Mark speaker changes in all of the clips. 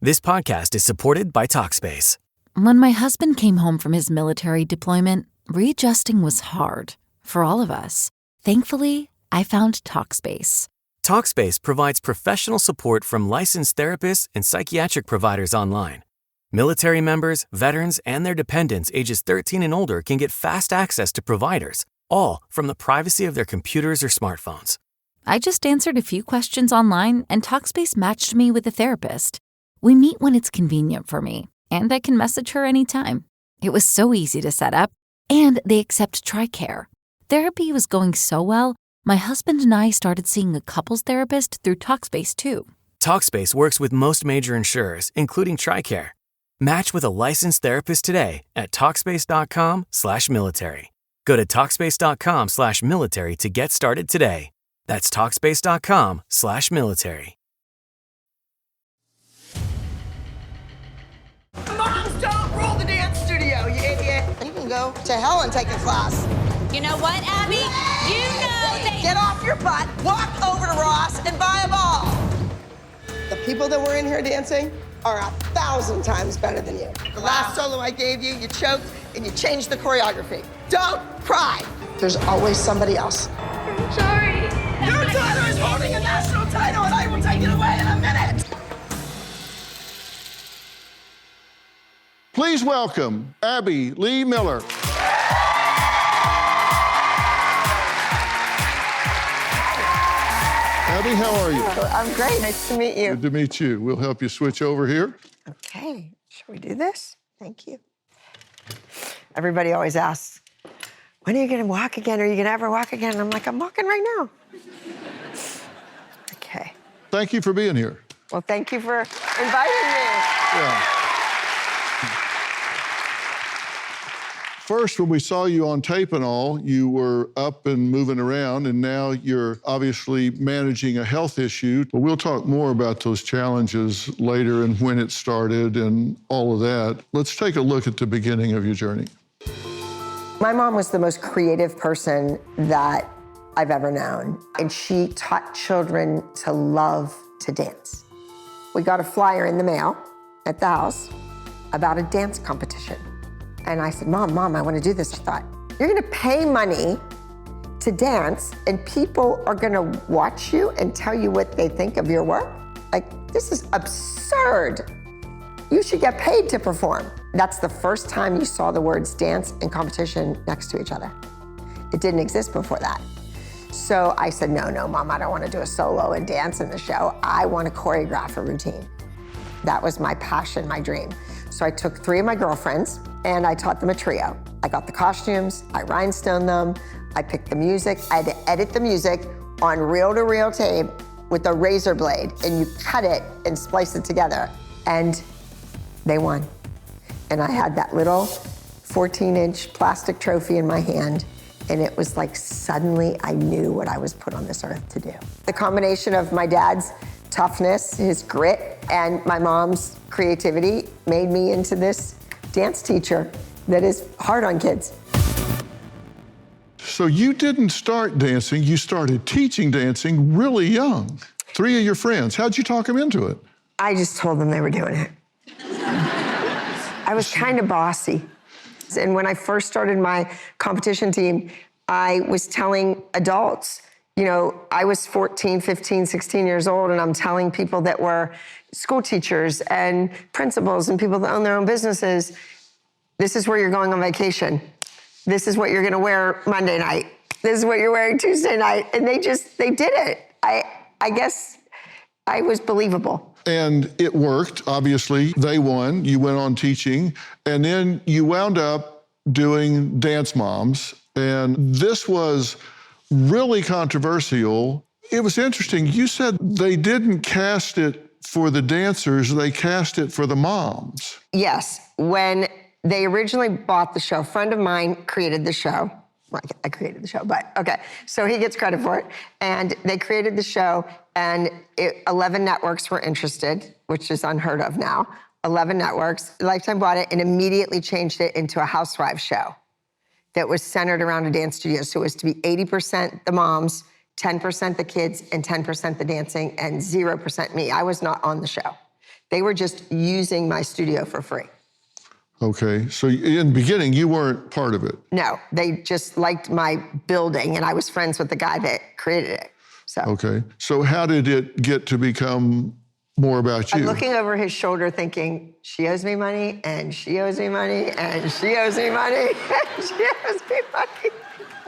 Speaker 1: This podcast is supported by Talkspace.
Speaker 2: When my husband came home from his military deployment, readjusting was hard for all of us. Thankfully, I found Talkspace.
Speaker 1: Talkspace provides professional support from licensed therapists and psychiatric providers online. Military members, veterans, and their dependents ages 13 and older can get fast access to providers, all from the privacy of their computers or smartphones.
Speaker 2: I just answered a few questions online, and Talkspace matched me with a therapist. We meet when it's convenient for me, and I can message her anytime. It was so easy to set up, and they accept TRICARE. Therapy was going so well, my husband and I started seeing a couples therapist through Talkspace too.
Speaker 1: Talkspace works with most major insurers, including TRICARE. Match with a licensed therapist today at Talkspace.com/military. Go to Talkspace.com/military to get started today. That's Talkspace.com/military.
Speaker 3: Moms don't rule the dance studio, you idiot. You can go to hell and take a class.
Speaker 4: You know what, Abby? You know they...
Speaker 3: Get off your butt, walk over to Ross, and buy a ball. The people that were in here dancing are 1,000 times better than you. The last solo I gave you, you choked and you changed the choreography. Don't cry. There's always somebody else.
Speaker 4: I'm sorry.
Speaker 3: Your daughter is holding a national title and I will take it away in a minute.
Speaker 5: Please welcome Abby Lee Miller. Abby, how are you?
Speaker 3: I'm great. Nice to meet you.
Speaker 5: Good to meet you. We'll help you switch over here.
Speaker 3: Okay. Shall we do this? Thank you. Everybody always asks, when are you going to walk again? Are you going to ever walk again? And I'm like, I'm walking right now. Okay.
Speaker 5: Thank you for being here.
Speaker 3: Well, thank you for inviting me.
Speaker 5: Yeah. First, when we saw you on tape and all, you were up and moving around, and now you're obviously managing a health issue. But we'll talk more about those challenges later and when it started and all of that. Let's take a look at the beginning of your journey.
Speaker 3: My mom was the most creative person that I've ever known, and she taught children to love to dance. We got a flyer in the mail at the house about a dance competition. And I said, Mom, I want to do this. She thought, you're going to pay money to dance and people are going to watch you and tell you what they think of your work? Like, this is absurd. You should get paid to perform. That's the first time you saw the words dance and competition next to each other. It didn't exist before that. So I said, no, Mom, I don't want to do a solo and dance in the show. I want to choreograph a routine. That was my passion, my dream. So I took 3 of my girlfriends and I taught them a trio. I got the costumes, I rhinestoned them, I picked the music. I had to edit the music on reel-to-reel tape with a razor blade, and you cut it and splice it together. And they won. And I had that little 14-inch plastic trophy in my hand, and it was like suddenly I knew what I was put on this earth to do. The combination of my dad's toughness, his grit, and my mom's creativity made me into this dance teacher that is hard on kids.
Speaker 5: So you didn't start dancing, you started teaching dancing really young. 3 of your friends, how'd you talk them into it?
Speaker 3: I just told them they were doing it. I was kind of bossy. And when I first started my competition team, I was telling adults, you know, I was 14, 15, 16 years old, and I'm telling people that were school teachers and principals and people that own their own businesses, this is where you're going on vacation. This is what you're gonna wear Monday night. This is what you're wearing Tuesday night. And they did it. I guess I was believable.
Speaker 5: And it worked, obviously. They won, you went on teaching, and then you wound up doing Dance Moms. And this was really controversial. It was interesting. You said they didn't cast it for the dancers, they cast it for the moms.
Speaker 3: Yes, when they originally bought the show, a friend of mine created the show. Well, I created the show, but okay. So he gets credit for it. And they created the show, and 11 networks were interested, which is unheard of now. 11 networks. Lifetime bought it and immediately changed it into a housewives show that was centered around a dance studio. So it was to be 80% the moms, 10% the kids, and 10% the dancing, and 0% me. I was not on the show. They were just using my studio for free.
Speaker 5: Okay, so in the beginning, you weren't part of it.
Speaker 3: No, they just liked my building, and I was friends with the guy that created it. So.
Speaker 5: Okay, so how did it get to become more about you?
Speaker 3: I'm looking over his shoulder thinking, she owes me money, and she owes me money, and she owes me money, and she owes me money.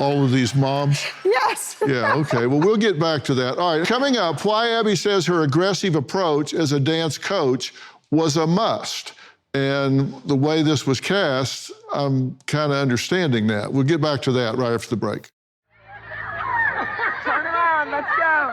Speaker 5: All of these moms?
Speaker 3: Yes.
Speaker 5: Yeah, okay. Well, we'll get back to that. All right, coming up, why Abby says her aggressive approach as a dance coach was a must. And the way this was cast, I'm kind of understanding that. We'll get back to that right after the break.
Speaker 6: Turn around, let's go.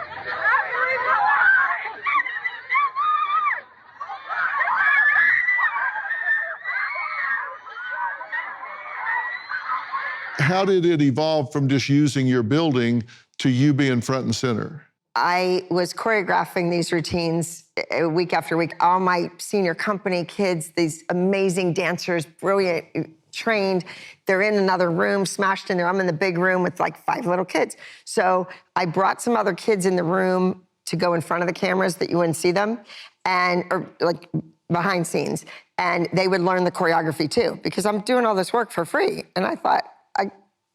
Speaker 5: How did it evolve from just using your building to you being front and center?
Speaker 3: I was choreographing these routines week after week. All my senior company kids, these amazing dancers, brilliant, trained, they're in another room, smashed in there. I'm in the big room with like 5 little kids. So I brought some other kids in the room to go in front of the cameras that you wouldn't see them, or like behind scenes. And they would learn the choreography too, because I'm doing all this work for free. And I thought,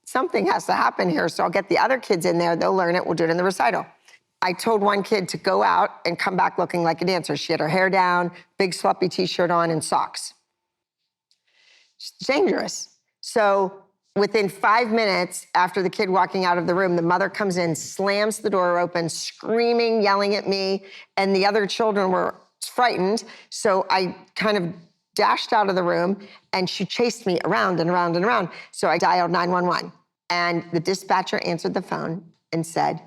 Speaker 3: something has to happen here, so I'll get the other kids in there, they'll learn it, we'll do it in the recital. I told one kid to go out and come back looking like a dancer. She had her hair down, big sloppy t-shirt on, and socks. It's dangerous. So within 5 minutes after the kid walking out of the room, the mother comes in, slams the door open, screaming, yelling at me, and the other children were frightened. So I kind of dashed out of the room, and she chased me around and around and around. So I dialed 911, and the dispatcher answered the phone and said,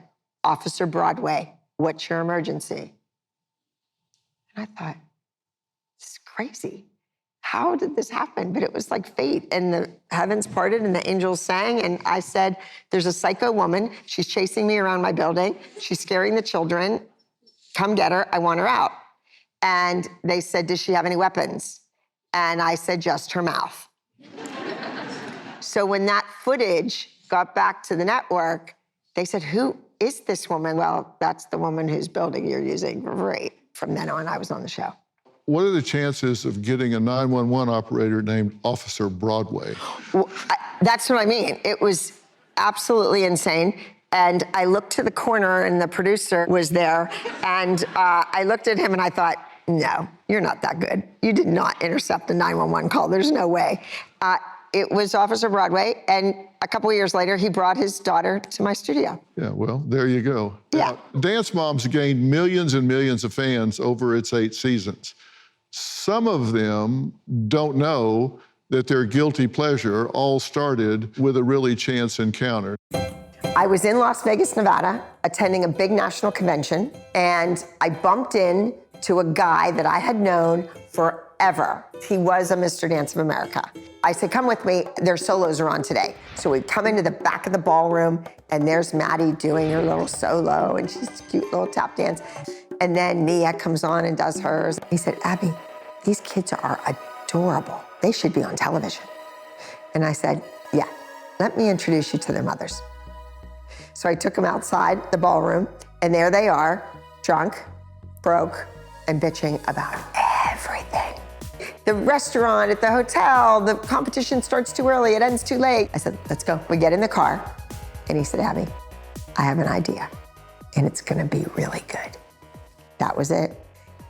Speaker 3: "Officer Broadway, what's your emergency?" And I thought, this is crazy. How did this happen? But it was like fate, and the heavens parted and the angels sang, and I said, there's a psycho woman. She's chasing me around my building. She's scaring the children. Come get her. I want her out. And they said, does she have any weapons? And I said, just her mouth. So when that footage got back to the network, they said, who is this woman? Well, that's the woman whose building you're using for free. From then on, I was on the show.
Speaker 5: What are the chances of getting a 911 operator named Officer Broadway?
Speaker 3: Well, that's what I mean. It was absolutely insane. And I looked to the corner, and the producer was there. And I looked at him, and I thought, no, you're not that good. You did not intercept a 911 call. There's no way. It was Officer Broadway, and a couple of years later, he brought his daughter to my studio.
Speaker 5: Yeah, well, there you go.
Speaker 3: Yeah.
Speaker 5: Dance Moms gained millions and millions of fans over its 8 seasons. Some of them don't know that their guilty pleasure all started with a really chance encounter.
Speaker 3: I was in Las Vegas, Nevada, attending a big national convention, and I bumped in to a guy that I had known forever. He was a Mr. Dance of America. I said, come with me, their solos are on today. So we come into the back of the ballroom, and there's Maddie doing her little solo, and she's a cute little tap dance. And then Nia comes on and does hers. He said, Abby, these kids are adorable. They should be on television. And I said, yeah, let me introduce you to their mothers. So I took them outside the ballroom, and there they are, drunk, broke, and bitching about everything. The restaurant, at the hotel, the competition starts too early, it ends too late. I said, let's go. We get in the car, and he said, Abby, I have an idea, and it's gonna be really good. That was it.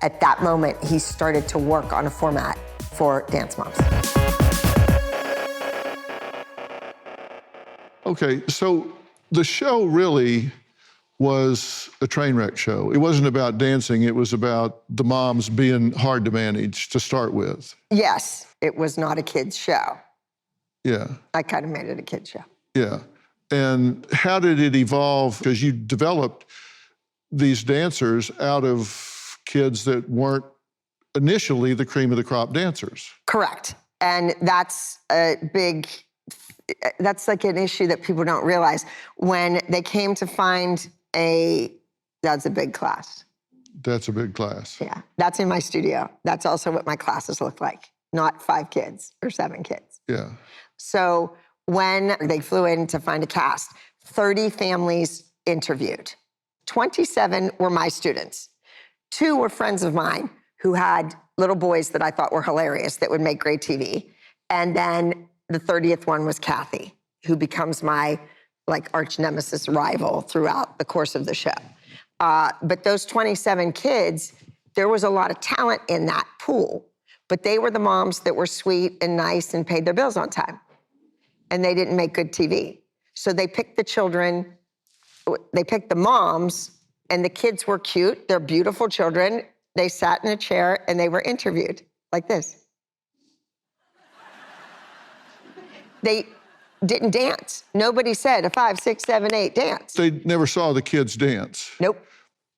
Speaker 3: At that moment, he started to work on a format for Dance Moms.
Speaker 5: Okay, so the show really was a train wreck show. It wasn't about dancing, it was about the moms being hard to manage to start with.
Speaker 3: Yes, it was not a kid's show.
Speaker 5: Yeah.
Speaker 3: I kind of made it a kid's show.
Speaker 5: Yeah. And how did it evolve? Because you developed these dancers out of kids that weren't initially the cream of the crop dancers.
Speaker 3: Correct. And that's like an issue that people don't realize. When they came to find that's a big class.
Speaker 5: That's a big class.
Speaker 3: Yeah, that's in my studio. That's also what my classes look like, not 5 kids or 7 kids.
Speaker 5: Yeah.
Speaker 3: So when they flew in to find a cast, 30 families interviewed. 27 were my students. 2 were friends of mine who had little boys that I thought were hilarious that would make great TV. And then the 30th one was Kathy, who becomes my arch nemesis rival throughout the course of the show. But those 27 kids, there was a lot of talent in that pool, but they were the moms that were sweet and nice and paid their bills on time. And they didn't make good TV. So they picked the children, they picked the moms, and the kids were cute. They're beautiful children. They sat in a chair and they were interviewed like this. They didn't dance. Nobody said a 5, 6, 7, 8 dance.
Speaker 5: They never saw the kids dance.
Speaker 3: Nope.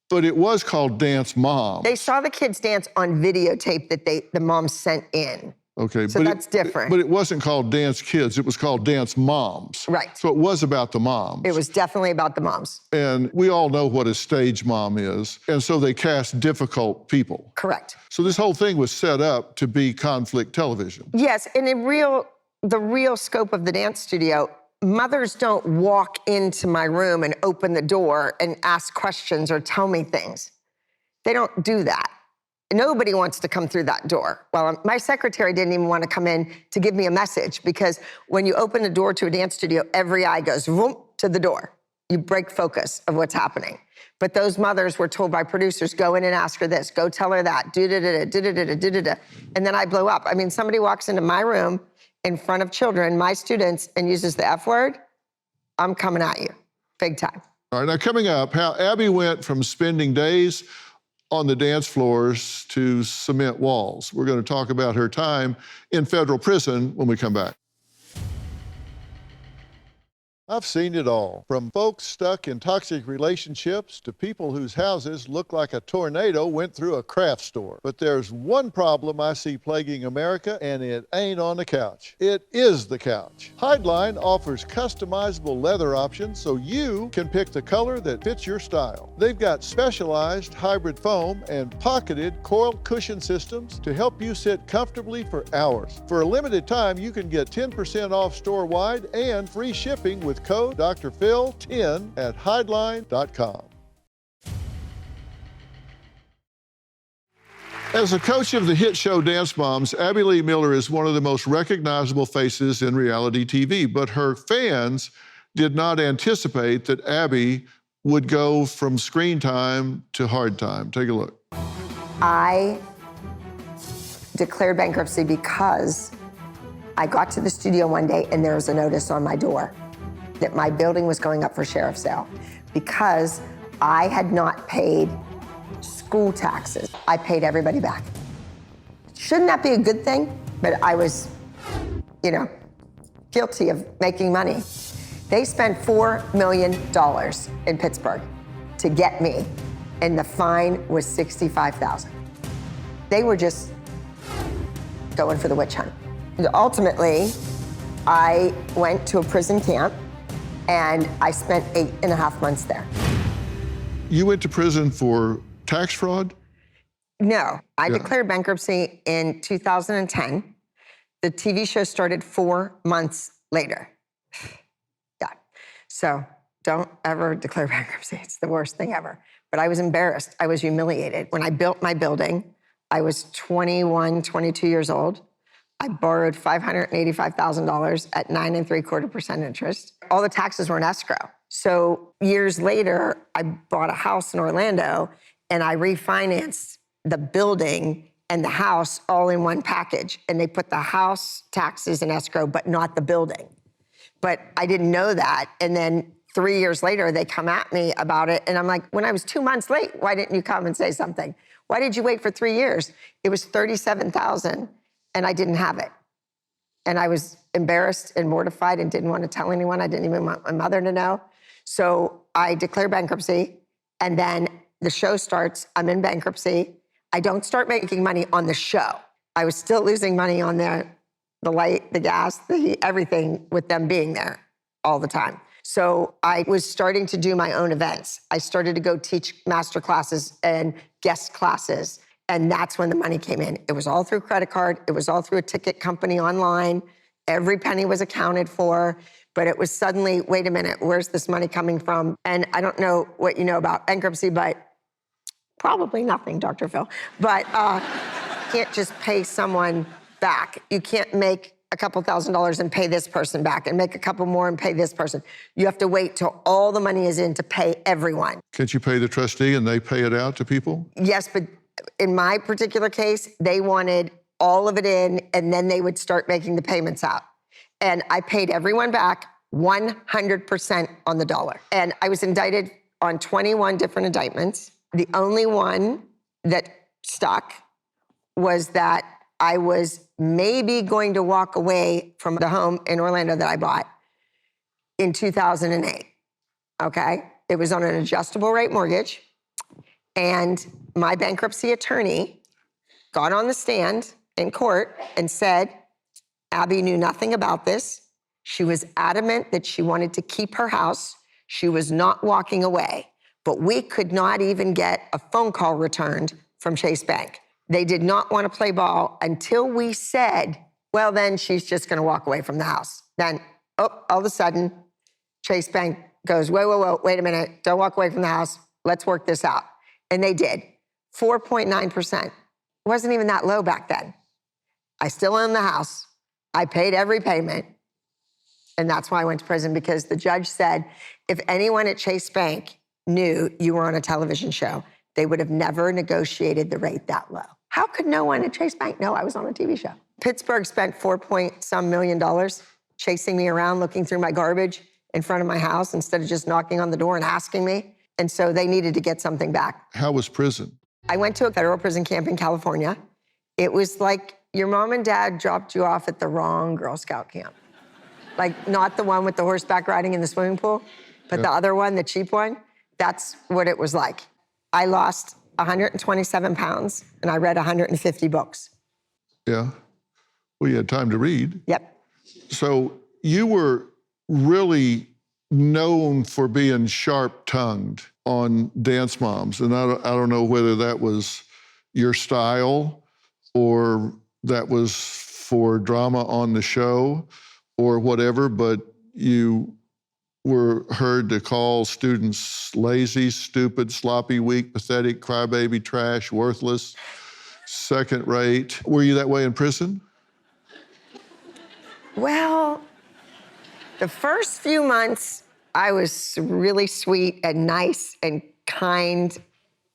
Speaker 5: But it was called Dance Mom.
Speaker 3: They saw the kids dance on videotape that the moms sent in.
Speaker 5: Okay,
Speaker 3: so that's different.
Speaker 5: But it wasn't called Dance Kids, it was called Dance Moms.
Speaker 3: Right.
Speaker 5: So it was about the moms.
Speaker 3: It was definitely about the moms.
Speaker 5: And we all know what a stage mom is. And so they cast difficult people.
Speaker 3: Correct.
Speaker 5: So this whole thing was set up to be conflict television.
Speaker 3: Yes, and the real scope of the dance studio, mothers don't walk into my room and open the door and ask questions or tell me things. They don't do that. Nobody wants to come through that door. Well, my secretary didn't even want to come in to give me a message, because when you open the door to a dance studio, every eye goes vroom to the door. You break focus of what's happening. But those mothers were told by producers, go in and ask her this, go tell her that, do-da-da-da, do-da-da-da, do-da-da. And then I blow up. I mean, somebody walks into my room in front of children, my students, and uses the F word, I'm coming at you, big time.
Speaker 5: All right, now coming up, how Abby went from spending days on the dance floors to cement walls. We're going to talk about her time in federal prison when we come back. I've seen it all, from folks stuck in toxic relationships to people whose houses look like a tornado went through a craft store. But there's one problem I see plaguing America, and it ain't on the couch. It is the couch. Hideline offers customizable leather options so you can pick the color that fits your style. They've got specialized hybrid foam and pocketed coral cushion systems to help you sit comfortably for hours. For a limited time, you can get 10% off store-wide and free shipping with code Dr. Phil 10 at hideline.com. As a coach of the hit show Dance Moms, Abby Lee Miller is one of the most recognizable faces in reality TV, but her fans did not anticipate that Abby would go from screen time to hard time. Take a look.
Speaker 3: I declared bankruptcy because I got to the studio one day and there was a notice on my door that my building was going up for sheriff's sale because I had not paid school taxes. I paid everybody back. Shouldn't that be a good thing? But I was, guilty of making money. They spent $4 million in Pittsburgh to get me, and the fine was $65,000. They were just going for the witch hunt. Ultimately, I went to a prison camp and I spent 8.5 months there.
Speaker 5: You went to prison for tax fraud?
Speaker 3: No, I declared bankruptcy in 2010. The TV show started 4 months later. Yeah, so don't ever declare bankruptcy. It's the worst thing ever. But I was embarrassed. I was humiliated. When I built my building, I was 21, 22 years old. I borrowed $585,000 at 9.75% interest. All the taxes were in escrow. So years later, I bought a house in Orlando and I refinanced the building and the house all in one package. And they put the house taxes in escrow, but not the building. But I didn't know that. And then 3 years later, they come at me about it. And I'm like, when I was 2 months late, why didn't you come and say something? Why did you wait for 3 years? It was $37,000. And I didn't have it. And I was embarrassed and mortified and didn't want to tell anyone. I didn't even want my mother to know. So I declared bankruptcy, and then the show starts. I'm in bankruptcy. I don't start making money on the show. I was still losing money on the light, the gas, the heat, everything with them being there all the time. So I was starting to do my own events. I started to go teach master classes and guest classes. And that's when the money came in. It was all through credit card. It was all through a ticket company online. Every penny was accounted for. But it was suddenly, wait a minute, where's this money coming from? And I don't know what you know about bankruptcy, but Probably nothing, Dr. Phil. But can't just pay someone back. You can't make a couple $1,000s and pay this person back and make a couple more and pay this person. You have to wait till all the money is in to pay everyone.
Speaker 5: Can't you pay the trustee and they pay it out to people?
Speaker 3: Yes, but in my particular case, they wanted all of it in and then they would start making the payments out. And I paid everyone back 100% on the dollar. And I was indicted on 21 different indictments. The only one that stuck was that I was maybe going to walk away from the home in Orlando that I bought in 2008, okay? It was on an adjustable rate mortgage, and my bankruptcy attorney got on the stand in court and said, Abby knew nothing about this. She was adamant that she wanted to keep her house. She was not walking away, but we could not even get a phone call returned from Chase Bank. They did not want to play ball until we said, well, then she's just going to walk away from the house. Then, all of a sudden, Chase Bank goes, whoa, wait a minute. Don't walk away from the house. Let's work this out. And they did. 4.9%. It wasn't even that low back then. I still own the house. I paid every payment. And that's why I went to prison, because the judge said, if anyone at Chase Bank knew you were on a television show, they would have never negotiated the rate that low. How could no one at Chase Bank know I was on a TV show? Pittsburgh spent $4 million chasing me around, looking through my garbage in front of my house instead of just knocking on the door and asking me. And so they needed to get something back.
Speaker 5: How was prison?
Speaker 3: I went to a federal prison camp in California. It was like your mom and dad dropped you off at the wrong Girl Scout camp. Like, not the one with the horseback riding in the swimming pool, but the other one, the cheap one. That's what it was like. I lost 127 pounds, and I read 150 books.
Speaker 5: Yeah. Well, you had time to read.
Speaker 3: Yep.
Speaker 5: So you were really known for being sharp-tongued on Dance Moms, and I don't know whether that was your style or that was for drama on the show or whatever, but you were heard to call students lazy, stupid, sloppy, weak, pathetic, crybaby, trash, worthless, second rate. Were you that way in prison?
Speaker 3: Well, the first few months, I was really sweet and nice and kind,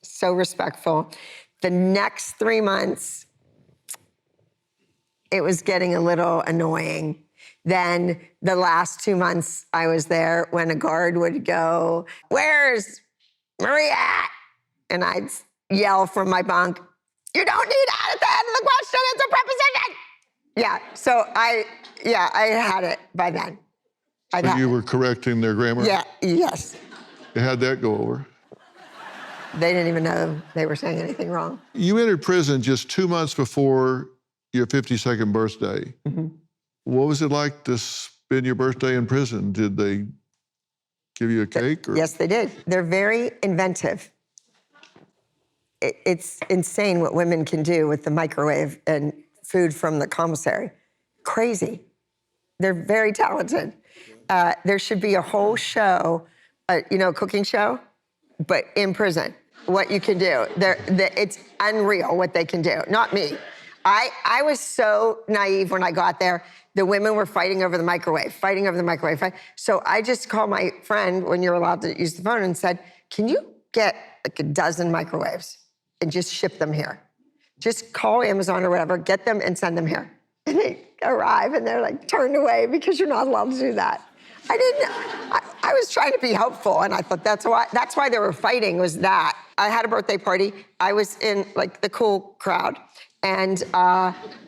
Speaker 3: so respectful. The next 3 months, it was getting a little annoying. Then the last 2 months I was there, when a guard would go, "Where's Maria at?" And I'd yell from my bunk, "You don't need that at the end of the question, it's a preposition." Yeah, so I had it by then.
Speaker 5: So you were correcting their grammar?
Speaker 3: Yeah, yes.
Speaker 5: How'd that go over?
Speaker 3: They didn't even know they were saying anything wrong.
Speaker 5: You entered prison just 2 months before your 52nd birthday.
Speaker 3: Mm-hmm.
Speaker 5: What was it like to spend your birthday in prison? Did they give you a cake? Or?
Speaker 3: Yes, they did. They're very inventive. It's insane what women can do with the microwave and food from the commissary. Crazy. They're very talented. There should be a whole show, a cooking show, but in prison, what you can do. It's unreal what they can do. Not me. I was so naive when I got there. The women were fighting over the microwave. So I just called my friend when you're allowed to use the phone and said, "Can you get like a dozen microwaves and just ship them here? Just call Amazon or whatever, get them and send them here." And they arrive and they're like turned away because you're not allowed to do that. I was trying to be helpful, and I thought that's why they were fighting, was that. I had a birthday party. I was in like the cool crowd, and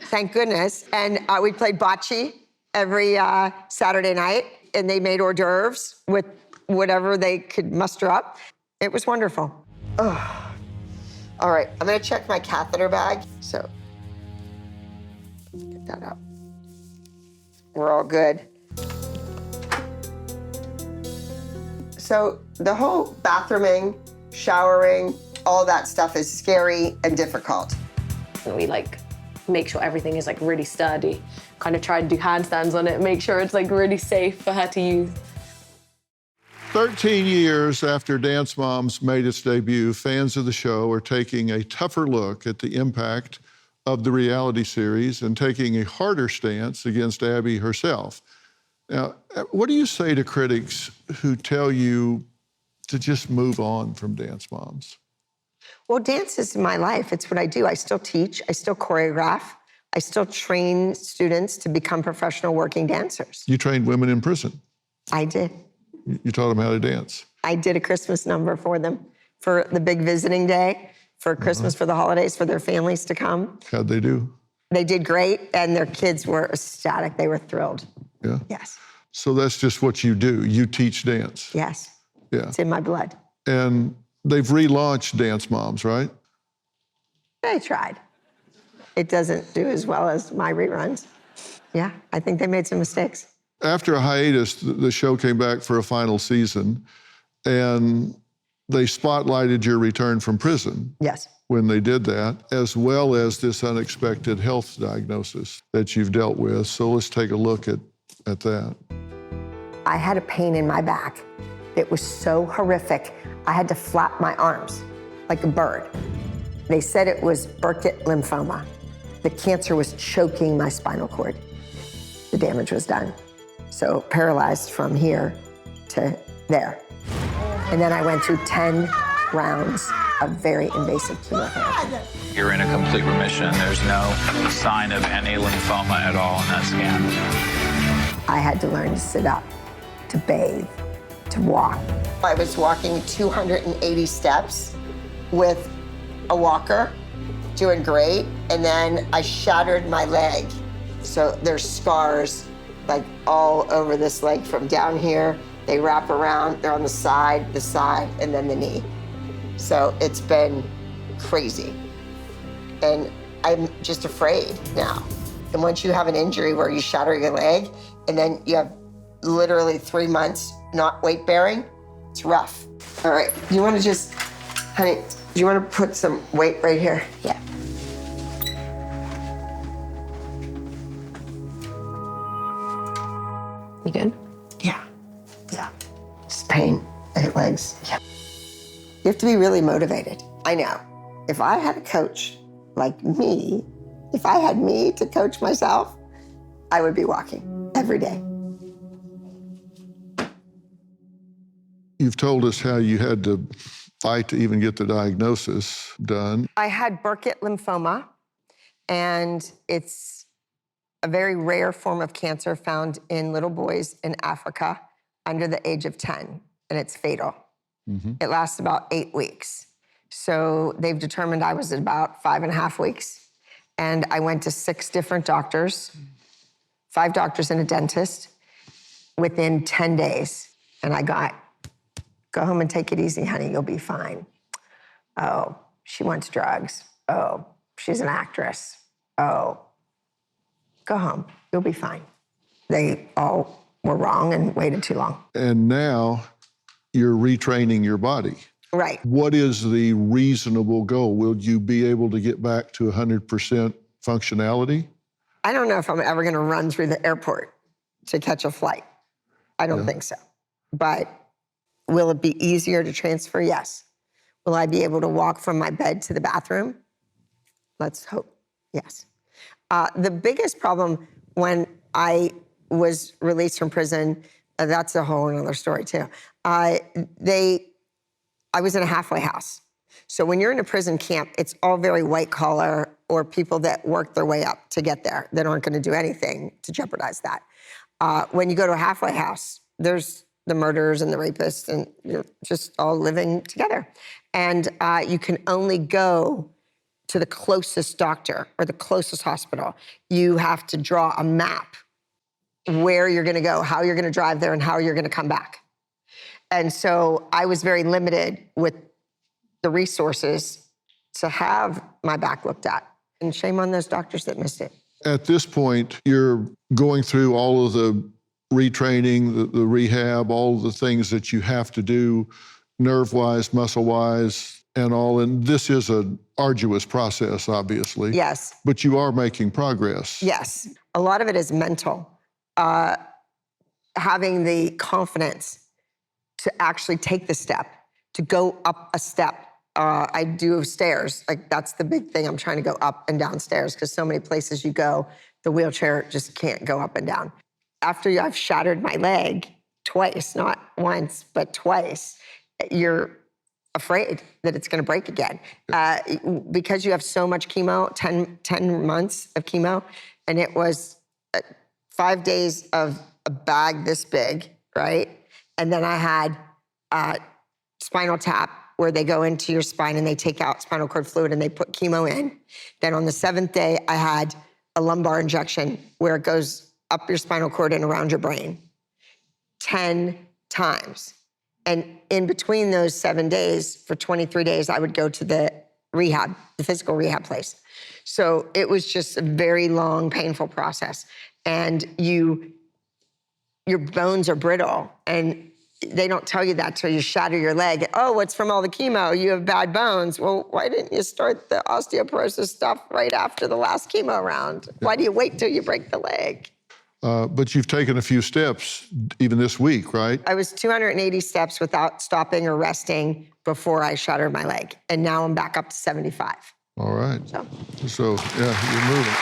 Speaker 3: thank goodness. And we played bocce every Saturday night, and they made hors d'oeuvres with whatever they could muster up. It was wonderful. Oh. All right, I'm gonna check my catheter bag. So, let's get that out. We're all good. So the whole bathrooming, showering, all that stuff is scary and difficult.
Speaker 6: We make sure everything is really sturdy. Kind of try to do handstands on it, make sure it's really safe for her to use.
Speaker 5: 13 years after Dance Moms made its debut, fans of the show are taking a tougher look at the impact of the reality series and taking a harder stance against Abby herself. Now, what do you say to critics who tell you to just move on from Dance Moms?
Speaker 3: Well, dance is my life. It's what I do. I still teach, I still choreograph, I still train students to become professional working dancers.
Speaker 5: You trained women in prison.
Speaker 3: I did.
Speaker 5: You taught them how to dance.
Speaker 3: I did a Christmas number for them for the big visiting day, for Christmas, for the holidays, for their families to come.
Speaker 5: How'd they do?
Speaker 3: They did great, and their kids were ecstatic. They were thrilled.
Speaker 5: Yeah?
Speaker 3: Yes.
Speaker 5: So that's just what you do. You teach dance.
Speaker 3: Yes.
Speaker 5: Yeah.
Speaker 3: It's in my blood.
Speaker 5: And they've relaunched Dance Moms, right?
Speaker 3: They tried. It doesn't do as well as my reruns. Yeah, I think they made some mistakes.
Speaker 5: After a hiatus, the show came back for a final season, and they spotlighted your return from prison.
Speaker 3: Yes.
Speaker 5: When they did that, as well as this unexpected health diagnosis that you've dealt with. So let's take a look at that.
Speaker 3: I had a pain in my back. It was so horrific. I had to flap my arms like a bird. They said it was Burkitt lymphoma. The cancer was choking my spinal cord. The damage was done. So paralyzed from here to there. And then I went through 10 rounds of very invasive chemotherapy.
Speaker 7: You're in a complete remission. There's no sign of any lymphoma at all in that scan.
Speaker 3: I had to learn to sit up, to bathe, to walk. I was walking 280 steps with a walker, doing great, and then I shattered my leg. So there's scars like all over this leg from down here. They wrap around, they're on the side, and then the knee. So it's been crazy. And I'm just afraid now. And once you have an injury where you shatter your leg, and then you have literally 3 months not weight bearing, it's rough. All right, you wanna just, honey, do you wanna put some weight right here? Yeah.
Speaker 6: You good?
Speaker 3: Yeah. Just pain in your legs. Yeah. You have to be really motivated. I know. If I had a coach like me, if I had me to coach myself, I would be walking every day.
Speaker 5: You've told us how you had to fight to even get the diagnosis done.
Speaker 3: I had Burkitt lymphoma, and it's a very rare form of cancer found in little boys in Africa under the age of 10, and it's fatal. Mm-hmm. It lasts about 8 weeks. So they've determined I was at about 5.5 weeks, and I went to 6 different doctors, 5 doctors and a dentist within 10 days, and I got, go home and take it easy, honey, you'll be fine. Oh, she wants drugs. Oh, she's an actress. Oh, go home, you'll be fine. They all were wrong and waited too long.
Speaker 5: And now you're retraining your body.
Speaker 3: Right.
Speaker 5: What is the reasonable goal? Will you be able to get back to 100% functionality?
Speaker 3: I don't know if I'm ever gonna run through the airport to catch a flight. I don't think so. But will it be easier to transfer? Yes. Will I be able to walk from my bed to the bathroom? Let's hope, yes. The biggest problem when I was released from prison, that's a whole other story too. I was in a halfway house. So when you're in a prison camp, it's all very white collar or people that work their way up to get there that aren't gonna do anything to jeopardize that. When you go to a halfway house, there's the murderers and the rapists, and you're just all living together. And you can only go to the closest doctor or the closest hospital. You have to draw a map where you're gonna go, how you're gonna drive there, and how you're gonna come back. And so I was very limited with the resources to have my back looked at. And shame on those doctors that missed it.
Speaker 5: At this point, you're going through all of the retraining, the rehab, all of the things that you have to do nerve-wise, muscle-wise, and all. And this is an arduous process, obviously.
Speaker 3: Yes.
Speaker 5: But you are making progress.
Speaker 3: Yes. A lot of it is mental. Having the confidence to actually take the step, to go up a step. I do stairs. Like, that's the big thing. I'm trying to go up and down stairs because so many places you go, the wheelchair just can't go up and down. After I've shattered my leg twice, not once, but twice, you're afraid that it's going to break again. Because you have so much chemo, 10 months of chemo, and it was 5 days of a bag this big, right? And then I had spinal tap, where they go into your spine and they take out spinal cord fluid and they put chemo in. Then on the 7th day, I had a lumbar injection where it goes up your spinal cord and around your brain 10 times. And in between those 7 days, for 23 days, I would go to the rehab, the physical rehab place. So it was just a very long, painful process. And your bones are brittle, and they don't tell you that till you shatter your leg. Oh, it's from all the chemo. You have bad bones. Well, why didn't you start the osteoporosis stuff right after the last chemo round? Yeah. Why do you wait till you break the leg?
Speaker 5: But you've taken a few steps even this week, right? I
Speaker 3: was 280 steps without stopping or resting before I shattered my leg. And now I'm back up to 75.
Speaker 5: All right. So yeah, you're moving.